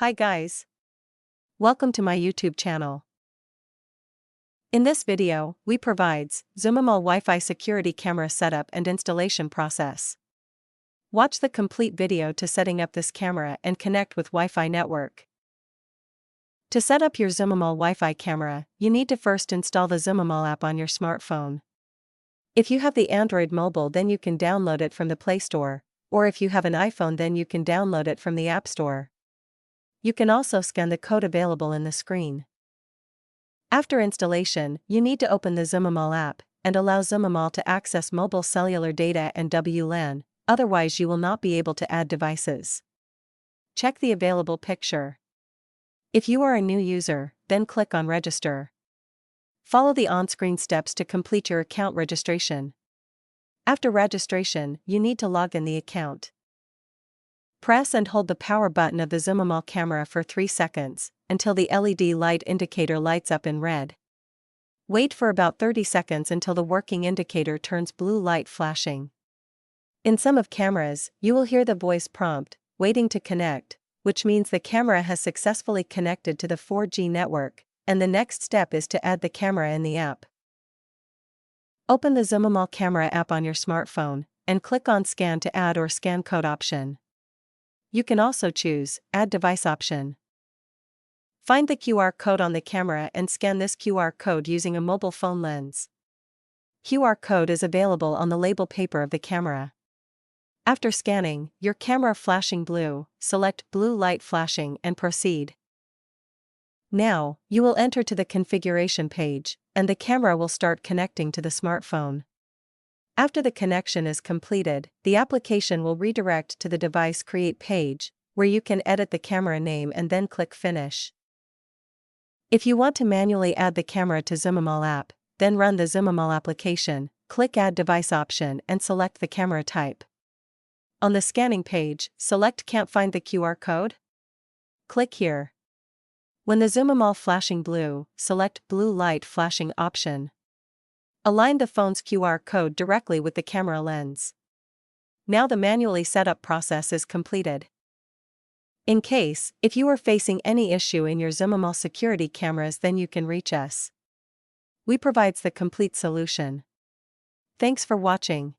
Hi guys. Welcome to my YouTube channel. In this video, we provides Zumimall Wi-Fi Security Camera setup and installation process. Watch the complete video to setting up this camera and connect with Wi-Fi network. To set up your Zumimall Wi-Fi camera, you need to first install the Zumimall app on your smartphone. If you have the Android mobile, then you can download it from the Play Store, or if you have an iPhone, then you can download it from the App Store. You can also scan the code available in the screen. After installation, you need to open the Zumimall app and allow Zumimall to access mobile cellular data and WLAN, otherwise you will not be able to add devices. Check the available picture. If you are a new user, then click on Register. Follow the on-screen steps to complete your account registration. After registration, you need to log in the account. Press and hold the power button of the Zumimall camera for 3 seconds, until the LED light indicator lights up in red. Wait for about 30 seconds until the working indicator turns blue light flashing. In some of cameras, you will hear the voice prompt, "Waiting to connect," which means the camera has successfully connected to the 4G network, and the next step is to add the camera in the app. Open the Zumimall camera app on your smartphone, and click on Scan to add or scan code option. You can also choose Add Device option. Find the QR code on the camera and scan this QR code using a mobile phone lens. QR code is available on the label paper of the camera. After scanning, your camera flashing blue, select Blue Light Flashing and proceed. Now, you will enter to the configuration page, and the camera will start connecting to the smartphone. After the connection is completed, the application will redirect to the device create page, where you can edit the camera name and then click Finish. If you want to manually add the camera to Zumimall app, then run the Zumimall application, click Add Device option and select the camera type. On the scanning page, select Can't find the QR code? Click here. When the Zumimall flashing blue, select Blue Light Flashing option. Align the phone's QR code directly with the camera lens. Now the manually setup process is completed. In case, if you are facing any issue in your Zumimall security cameras, then you can reach us. We provides the complete solution. Thanks for watching.